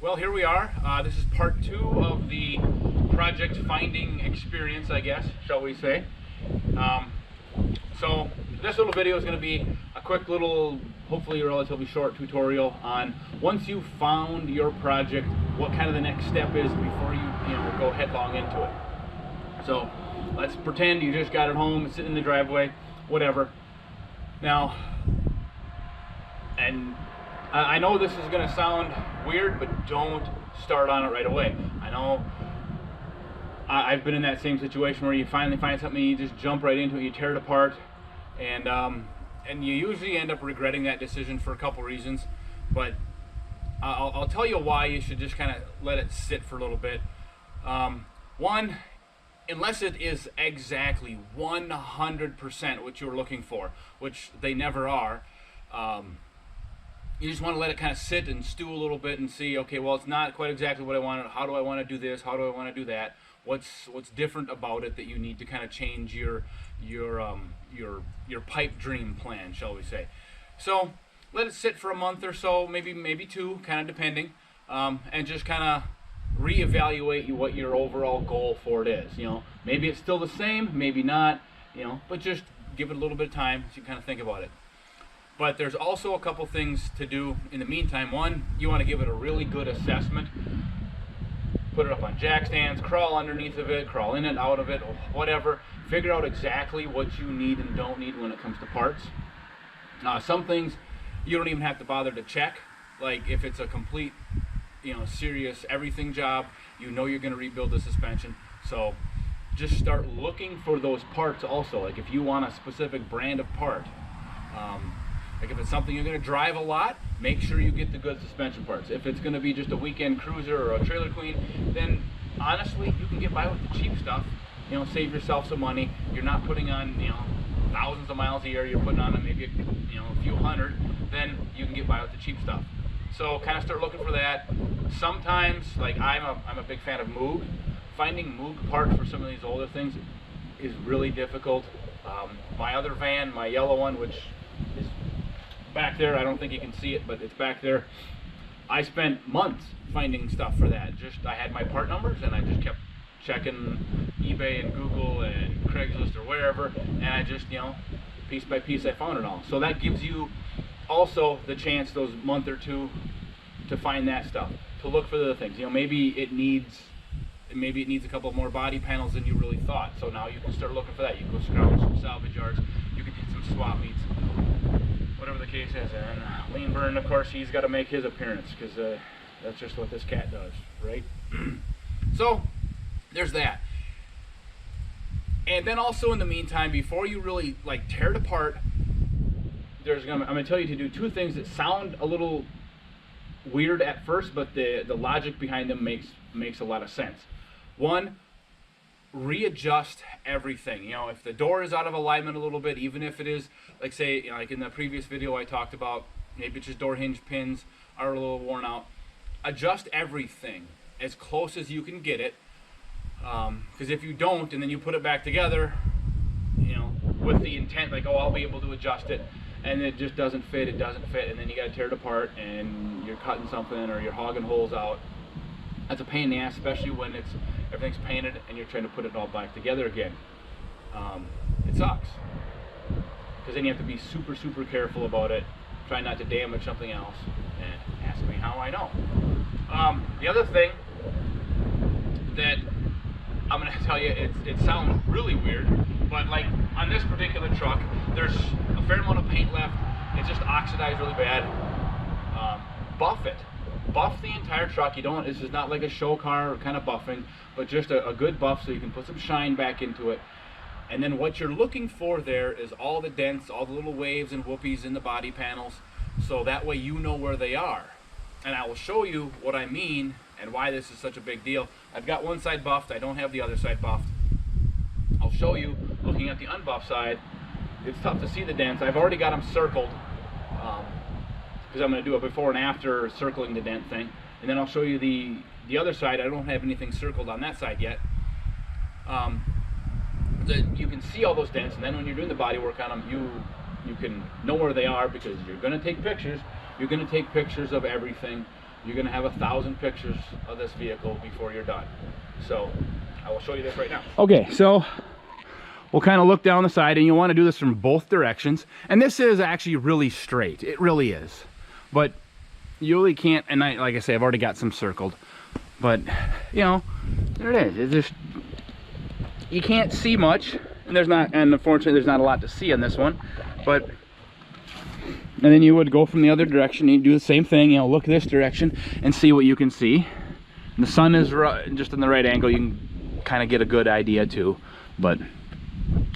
Well, here we are. This is part 2 of the project finding experience, I guess, shall we say. So this little video is going to be a quick little, hopefully relatively short tutorial on once you've found your project, what kind of the next step is before you go headlong into it. So let's pretend you just got it home, sitting in the driveway, whatever. Now, and I know this is going to sound weird, but don't start on it right away. I know I've been in that same situation where you finally find something, you just jump right into it, you tear it apart, and you usually end up regretting that decision for a couple reasons. But I'll tell you why you should just kind of let it sit for a little bit. One, unless it is exactly 100% what you're looking for, which they never are, you just want to let it kind of sit and stew a little bit and see, okay, well, it's not quite exactly what I wanted. How do I want to do this? How do I want to do that? What's different about it that you need to kind of change your pipe dream plan, shall we say? So let it sit for a month or so, maybe two, kind of depending, and just kind of reevaluate what your overall goal for it is. Maybe it's still the same, maybe not, but just give it a little bit of time so you kind of think about it. But there's also a couple things to do in the meantime. One, you want to give it a really good assessment. Put it up on jack stands, crawl underneath of it, crawl in and out of it, whatever. Figure out exactly what you need and don't need when it comes to parts. Some things you don't even have to bother to check. Like if it's a complete, serious everything job, you're going to rebuild the suspension. So just start looking for those parts also. Like if you want a specific brand of part, like if it's something you're going to drive a lot, make sure you get the good suspension parts. If it's going to be just a weekend cruiser or a trailer queen, then honestly, you can get by with the cheap stuff. Save yourself some money. You're not putting on, thousands of miles a year. You're putting on maybe, a few hundred. Then you can get by with the cheap stuff. So kind of start looking for that. Sometimes, like I'm a big fan of Moog. Finding Moog parts for some of these older things is really difficult. My other van, my yellow one, which is back there, I don't think you can see it, but it's back there. I spent months finding stuff for that. I had my part numbers and I just kept checking eBay and Google and Craigslist or wherever, and I just, piece by piece I found it all. So that gives you also the chance those month or two to find that stuff, to look for the other things. Maybe it needs a couple more body panels than you really thought. So now you can start looking for that. You can go scrounge some salvage yards, you can hit some swap meets, whatever the case is. And Lean Burn, of course, he's got to make his appearance because that's just what this cat does, right? So there's that. And then also in the meantime, before you really tear it apart, I'm going to tell you to do two things that sound a little weird at first, but the logic behind them makes a lot of sense. One, readjust everything. If the door is out of alignment a little bit, even if it is, like say, like in the previous video I talked about, maybe it's just door hinge pins are a little worn out, adjust everything as close as you can get it, because if you don't and then you put it back together, with the intent like, oh, I'll be able to adjust it, and it just doesn't fit, and then you got to tear it apart and you're cutting something or you're hogging holes out. That's a pain in the ass, especially when everything's painted and you're trying to put it all back together again. It sucks, because then you have to be super, super careful about it. Try not to damage something else, and ask me how I know. The other thing that I'm going to tell you, it sounds really weird, but like on this particular truck, there's a fair amount of paint left. It's just oxidized really bad. Buff it. Buff the entire truck. This is not like a show car kind of buffing, but just a good buff so you can put some shine back into it. And then what you're looking for there is all the dents, all the little waves and whoopies in the body panels, so that way you know where they are. And I will show you what I mean and why this is such a big deal. I've got one side buffed, I don't have the other side buffed. I'll show you, looking at the unbuffed side, it's tough to see the dents. I've already got them circled, because I'm going to do a before and after circling the dent thing. And then I'll show you the other side. I don't have anything circled on that side yet. You can see all those dents, and then when you're doing the body work on them, you can know where they are, because you're going to take pictures. You're going to take pictures of everything. you're going to have 1,000 pictures of this vehicle before you're done. So I will show you this right now. Okay, so we'll kind of look down the side, and you want to do this from both directions. And this is actually really straight. It really is. But you really can't, and like I say, I've already got some circled. But, you know, there it is. It's just, you can't see much. And unfortunately, there's not a lot to see on this one. But, and then you would go from the other direction, you do the same thing, you know, look this direction and see what you can see. And the sun is just in the right angle, you can kind of get a good idea too. But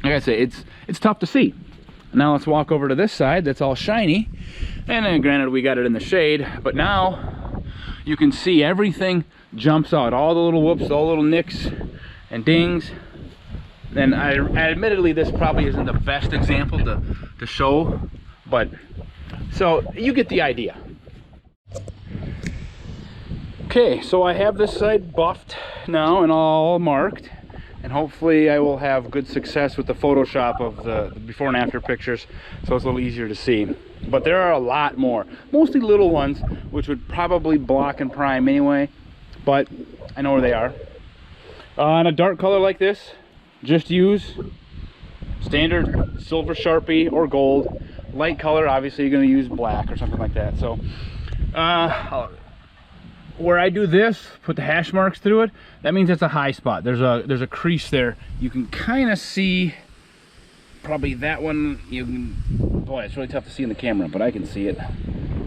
like I say, it's tough to see. Now let's walk over to this side that's all shiny. And then granted, we got it in the shade, but now you can see everything jumps out. All the little whoops, all the little nicks and dings. And I admittedly, this probably isn't the best example to show, but so you get the idea. Okay, so I have this side buffed now and all marked, and hopefully I will have good success with the Photoshop of the before and after pictures, so it's a little easier to see. But there are a lot more, mostly little ones, which would probably block and prime anyway, but I know where they are. On a dark color like this, just use standard silver Sharpie or gold. Light color, obviously you're going to use black or something like that. So where I do this, put the hash marks through it, that means it's a high spot. There's a crease there. You can kind of see probably that one. Boy, it's really tough to see in the camera, but I can see it.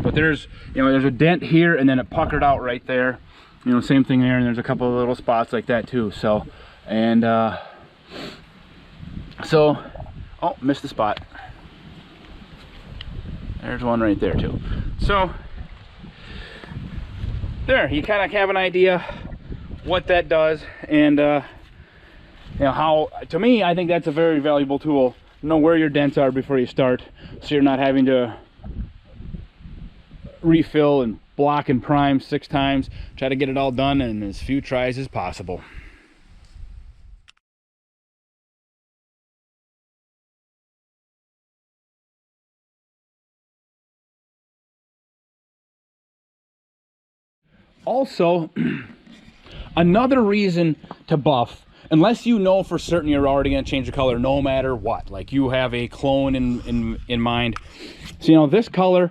But there's a dent here, and then it puckered out right there. You know, same thing there, and there's a couple of little spots like that too. So, and oh, missed the spot. There's one right there too. So there, you kind of have an idea what that does, and you know how, to me, I think that's a very valuable tool. Know where your dents are before you start, so you're not having to refill and block and prime 6 times. Try to get it all done in as few tries as possible. Also, another reason to buff, unless you know for certain you're already going to change the color no matter what, like you have a clone in mind. So, you know, this color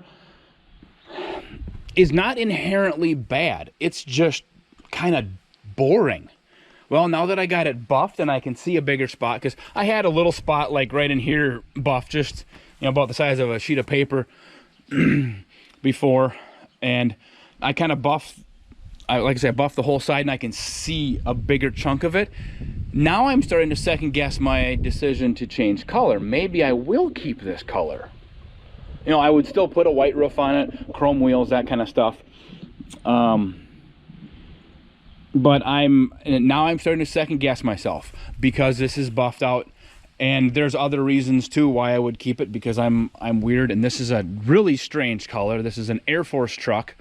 is not inherently bad. It's just kind of boring. Well, now that I got it buffed and I can see a bigger spot, because I had a little spot like right in here buffed, just, you know, about the size of a sheet of paper before, and I kind of buffed, like I said, I buffed the whole side and I can see a bigger chunk of it. Now I'm starting to second guess my decision to change color. Maybe I will keep this color. You know, I would still put a white roof on it, chrome wheels, that kind of stuff. But now I'm starting to second guess myself because this is buffed out, and there's other reasons too why I would keep it, because I'm weird, and this is a really strange color. This is an Air Force truck.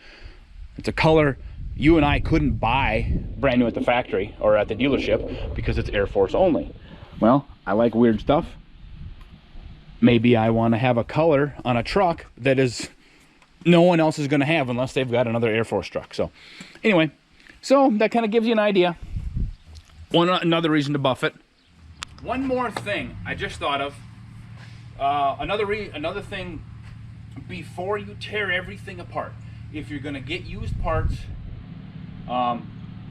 It's a color you and I couldn't buy brand new at the factory or at the dealership because it's Air Force only. Well, I like weird stuff. Maybe I want to have a color on a truck that is no one else is going to have unless they've got another Air Force truck. So anyway, so that kind of gives you an idea. Another reason to buff it. One more thing I just thought of. Another thing before you tear everything apart. If you're going to get used parts,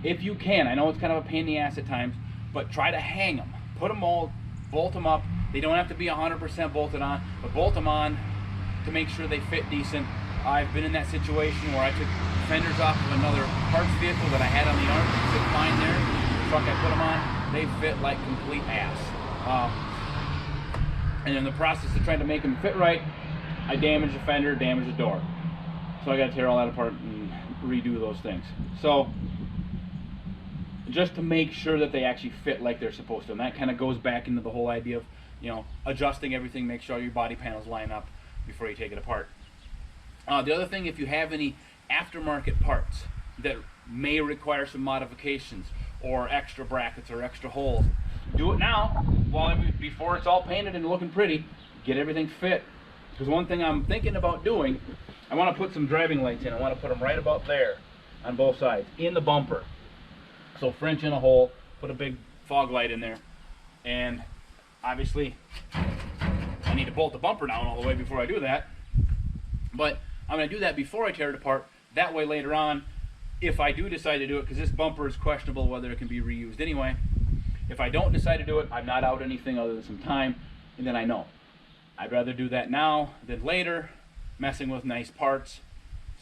if you can, I know it's kind of a pain in the ass at times, but try to hang them. Put them all, bolt them up. They don't have to be 100% bolted on, but bolt them on to make sure they fit decent. I've been in that situation where I took fenders off of another parts vehicle that I had on the yard. They fit fine there. The truck I put them on, they fit like complete ass. And in the process of trying to make them fit right, I damaged the fender, damaged the door. So I got to tear all that apart and redo those things. So just to make sure that they actually fit like they're supposed to. And that kind of goes back into the whole idea of, you know, adjusting everything, make sure your body panels line up before you take it apart. The other thing, if you have any aftermarket parts that may require some modifications or extra brackets or extra holes, do it now before it's all painted and looking pretty. Get everything fit. Because one thing I'm thinking about doing I want to put some driving lights in. I want to put them right about there on both sides in the bumper. So French in a hole, put a big fog light in there, and obviously I need to bolt the bumper down all the way before I do that. But I'm going to do that before I tear it apart. That way later on, if I do decide to do it, because this bumper is questionable whether it can be reused anyway, if I don't decide to do it, I'm not out anything other than some time, and then I know. I'd rather do that now than later, messing with nice parts.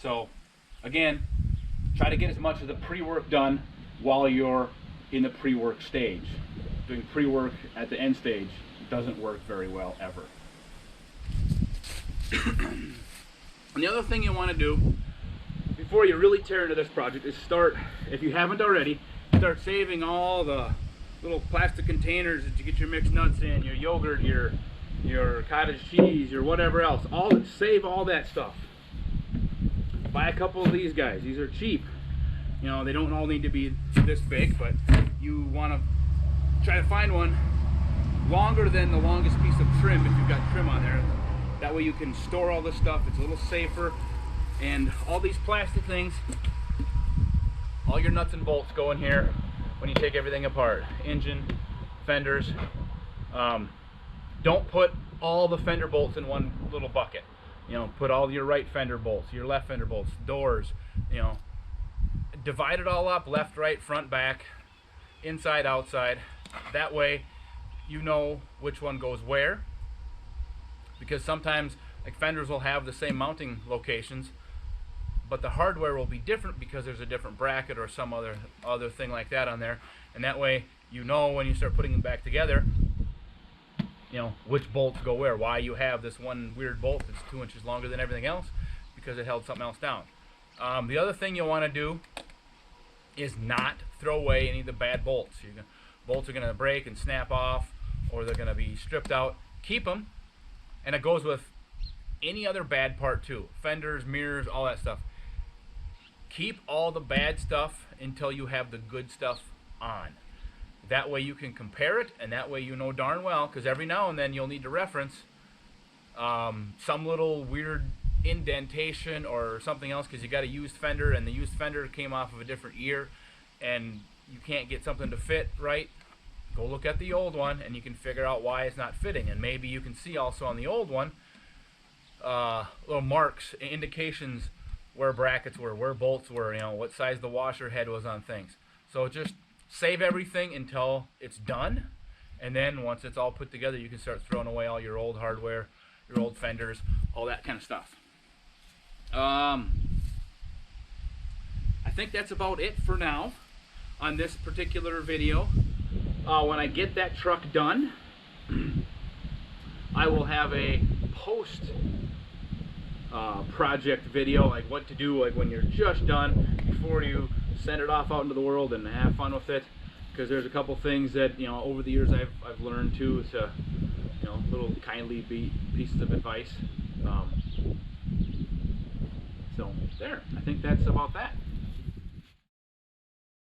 So again, try to get as much of the pre-work done while you're in the pre-work stage. Doing pre-work at the end stage doesn't work very well ever. And the other thing you want to do before you really tear into this project is start, if you haven't already, start saving all the little plastic containers that you get your mixed nuts in, your yogurt, your cottage cheese, your whatever else. Save all that stuff. Buy a couple of these guys. These are cheap. You know, they don't all need to be this big, but you want to try to find one longer than the longest piece of trim if you've got trim on there. That way you can store all this stuff. It's a little safer. And all these plastic things, all your nuts and bolts go in here when you take everything apart. Engine, fenders. Don't put all the fender bolts in one little bucket. You know, put all your right fender bolts, your left fender bolts, doors, you know. Divide it all up, left, right, front, back, inside, outside. That way you know which one goes where. Because sometimes, like, fenders will have the same mounting locations, but the hardware will be different because there's a different bracket or some other thing like that on there. And that way you know when you start putting them back together, you know, which bolts go where. Why you have this one weird bolt that's 2 inches longer than everything else, because it held something else down. The other thing you want to do is not throw away any of the bad bolts. Bolts are going to break and snap off, or they're going to be stripped out. Keep them, and it goes with any other bad part too. Fenders, mirrors, all that stuff. Keep all the bad stuff until you have the good stuff on. That way you can compare it, and that way you know darn well, because every now and then you'll need to reference some little weird indentation or something else, because you got a used fender and the used fender came off of a different year and you can't get something to fit right. Go look at the old one and you can figure out why it's not fitting. And maybe you can see also on the old one little marks, indications where brackets were, where bolts were, you know, what size the washer head was on things. So just save everything until it's done, and then once it's all put together, you can start throwing away all your old hardware, your old fenders, all that kind of stuff. I think that's about it for now on this particular video. When I get that truck done, I will have a post project video, like what to do like when you're just done, before you send it off out into the world and have fun with it. Because there's a couple things that, you know, over the years I've learned too, to, you know, little kindly pieces of advice. So there, I think that's about that.